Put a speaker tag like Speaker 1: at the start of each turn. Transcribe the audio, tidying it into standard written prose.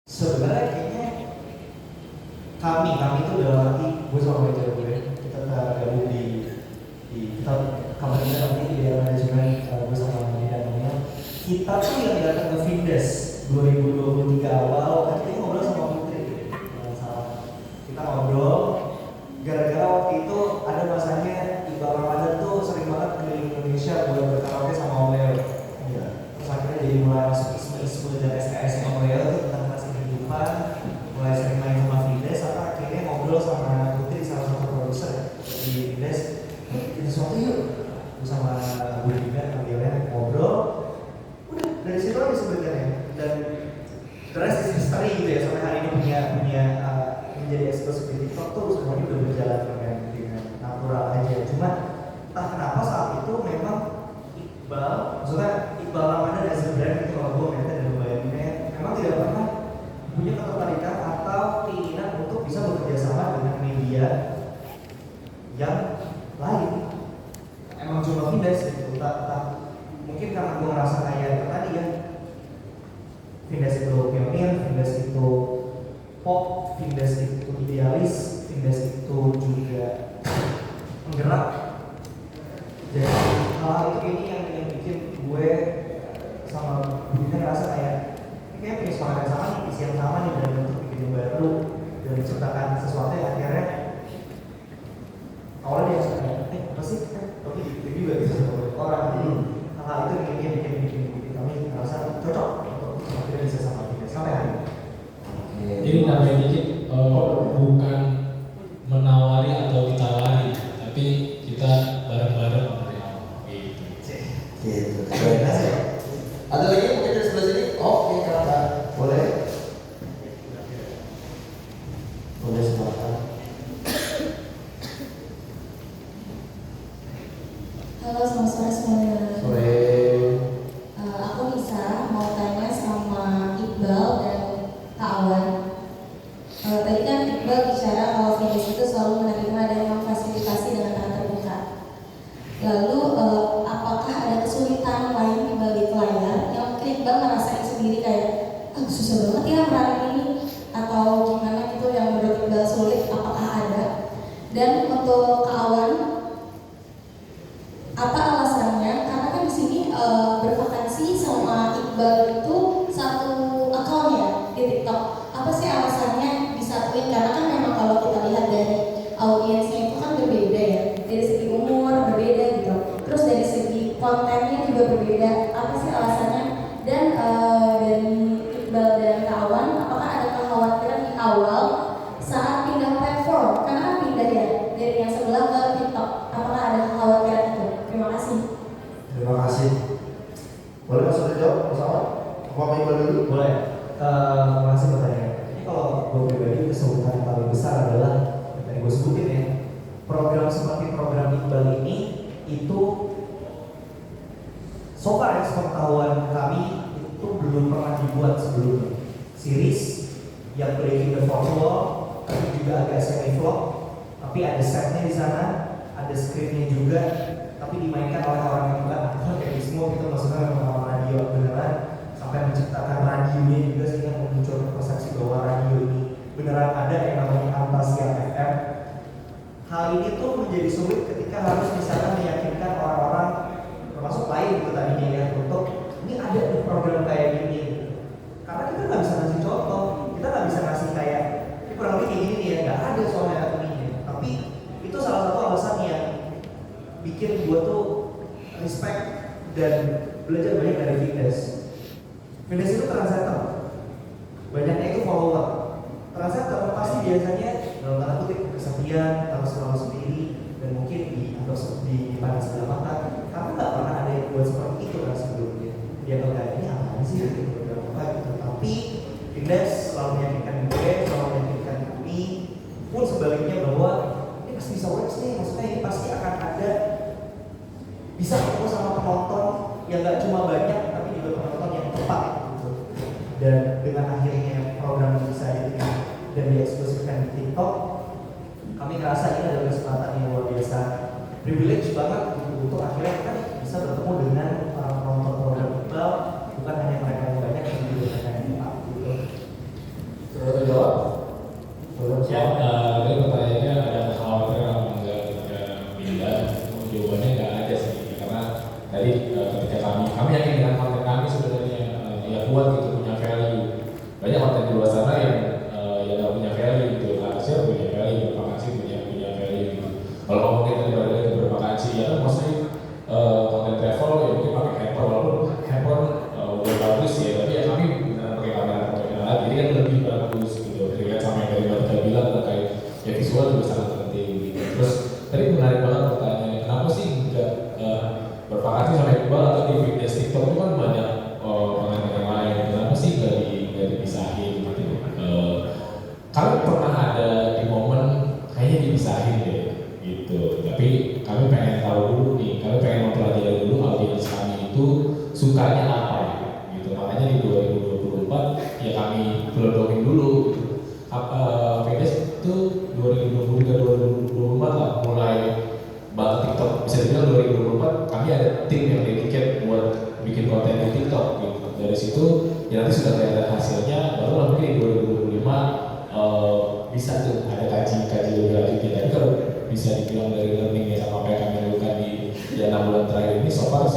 Speaker 1: Sebenarnya kayaknya kami itu dalam arti gue sama manajer gue kita gabung di kita company kita namanya di daerah manajemen, gue sama Nida namanya. Kita tuh yang datang ke Findes 2023 awal kan kita ngobrol sama Putri, kita ngobrol gara-gara waktu itu ada masanya Iqbal Ramadan tuh sering banget keliling Indonesia buat berkaraoke sama Omeo. Ya, terus akhirnya jadi mulai masuk isme dan SKS Omeo itu tentang kasih kehidupan, mulai sering main sama Findes, sampai akhirnya ngobrol sama Putri, salah satu produser di Findes. Ini sesuatu yuk, gue sama Bu juga panggilnya ngobrol. Udah dari situ aja sebenarnya, dan terus history gitu ya, sampai hari ini punya menjadi eksklusif di TikTok tuh semuanya udah berjalan dengan natural aja. Cuma entah kenapa saat itu memang Iqbal Ramadan as a brand itu, kalau gue melihatnya dan membayanginnya memang tidak pernah punya ketertarikan atau keinginan untuk bisa bekerja sama dengan media yang lain. Emang cuma Findes gitu, mungkin karena gue ngerasa kayak tadi ya, Findes itu pionir, Findes itu pop, Findes itu idealis, Findes itu juga penggerak. Jadi hal itu ini yang bikin gue sama Budi ngerasa kayak ini kayak punya semangat yang sama nih, visi yang sama nih, dan untuk bikin yang baru dan menciptakan sesuatu yang akhirnya awalnya dia suka apa sih, tapi itu juga bisa orang. Jadi hal itu bikin kami ngerasa cocok untuk akhirnya bisa sama Findes sampai hari ini.
Speaker 2: Jadi namanya dikit, bukan menawari atau ditawari, tapi kita bareng-bareng dari awal.
Speaker 3: Gitu. Terima kasih. Ada lagi mungkin dari sebelah sini? Oke, kakak. Boleh. Boleh silakan.
Speaker 4: Halo, selamat sore semuanya.
Speaker 3: Sore.
Speaker 4: Aku Nisa, mau tanya sama Iqbal dan Kak Awan. Tadi kan Iqbal bicara kalau Findes itu selalu menerima dan memfasilitasi dengan tangan terbuka. Lalu apakah ada kesulitan lain di balik layar yang mungkin Iqbal ngerasain sendiri kayak susah banget ya meranin ini, atau gimana gitu yang menurut Iqbal sulit, apakah ada? Dan untuk Kak Awan, apa alasannya? Karena kan di sini bervakansi sama Iqbal itu satu akun ya di TikTok. Apa sih alasannya disatuin? Karena kan memang kalau kita lihat dari audiensnya itu kan berbeda ya, dari segi umur berbeda gitu, terus dari segi kontennya juga berbeda. Apa sih alasannya? Dan dari Iqbal dan kawan, apakah ada kekhawatiran di awal saat pindah platform? Karena kan pindah ya dari yang sebelah ke TikTok. Apakah ada kekhawatiran itu? Terima kasih.
Speaker 3: Terima kasih. Boleh langsung dijawab bersama? Apa Iqbal dulu?
Speaker 1: Boleh. Terima kasih pertanyaan. Ini kalau gue pribadi kesulitan yang paling besar adalah yang tadi gue sebutin ya, program seperti program Iqbal ini itu so far ya, sepengetahuan kami itu belum pernah dibuat sebelumnya. Series yang breaking the fourth wall, tapi juga agak semi vlog, tapi ada setnya di sana, ada skripnya juga, tapi dimainkan oleh orang yang bukan aktor kayak Ismo gitu, maksudnya memang radio beneran, sampai menciptakan radionya juga sehingga memunculkan persepsi bahwa radio ini beneran ada yang namanya Antasia FM. Hal ini tuh menjadi sulit ketika harus misalnya meyakinkan orang-orang termasuk lain gitu tadinya ya, untuk ini ada nih program kayak gini gitu. Karena kita nggak bisa ngasih contoh, kita nggak bisa ngasih kayak ini kurang lebih kayak gini nih ya, nggak ada soalnya ini. Tapi itu salah satu alasan yang bikin gue tuh respect dan belajar banyak dari Findes. Findes itu trendsetter, banyaknya itu follower. Trendsetter pasti biasanya dalam tanda kutip kesepian, harus selalu sendiri, dan mungkin dipandang sebelah mata karena nggak pernah ada yang buat seperti itu kan sebelumnya. Dia kayak ini apa sih gitu, apa gitu. Tapi Findes selalu meyakinkan gue, selalu meyakinkan kami, pun sebaliknya bahwa ini pasti bisa works nih, maksudnya ini pasti akan ada bisa ketemu sama penonton yang nggak cuma banyak tapi juga penonton yang tepat gitu. Dan dengan akhirnya program ini bisa diterima dan dieksklusifkan di TikTok, kami ngerasa ini adalah kesempatan yang luar biasa, privilege banget untuk akhirnya kita bisa bertemu dengan para penonton program Iqbal, bukan hanya mereka yang banyak tapi juga mereka yang tepat gitu.
Speaker 2: banyak konten di luar sana yang nggak punya value gitu. Harusnya punya value, bervakansi punya value gitu. Kalau ngomongin tadi balik lagi bervakansi, ya kan mostly konten travel ya mungkin pakai handphone, walaupun handphone udah bagus ya, tapi ya kami benar pakai kamera profesional, jadi kan lebih bagus gitu. Terlihat sama yang dari Mbak bilang terkait ya visual juga sangat penting gitu. Terus tadi menarik banget pertanyaannya, kenapa sih nggak bervakansi sama Iqbal atau di fitness TikTok itu kan banyak konten yang lain, kenapa sih nggak dipisahin gitu? Kami pernah ada di momen kayaknya dipisahin deh gitu, tapi kami pengen tahu dulu nih, kami pengen mempelajari dulu audiens kami itu sukanya apa gitu. Makanya di 2024 ya kami pelodongin dulu gitu. Fitness itu 2023-2024 lah mulai banget TikTok, bisa dibilang 2024 kami ada tim yang dedicated buat bikin konten di TikTok gitu. Dari situ ya nanti sudah kelihatan hasilnya, baru mungkin di 2025 bisa tuh ada kaji lebih lanjutnya. Tapi kalau bisa dibilang dari learningnya sama apa yang kami lakukan di 6 bulan terakhir ini, so far sih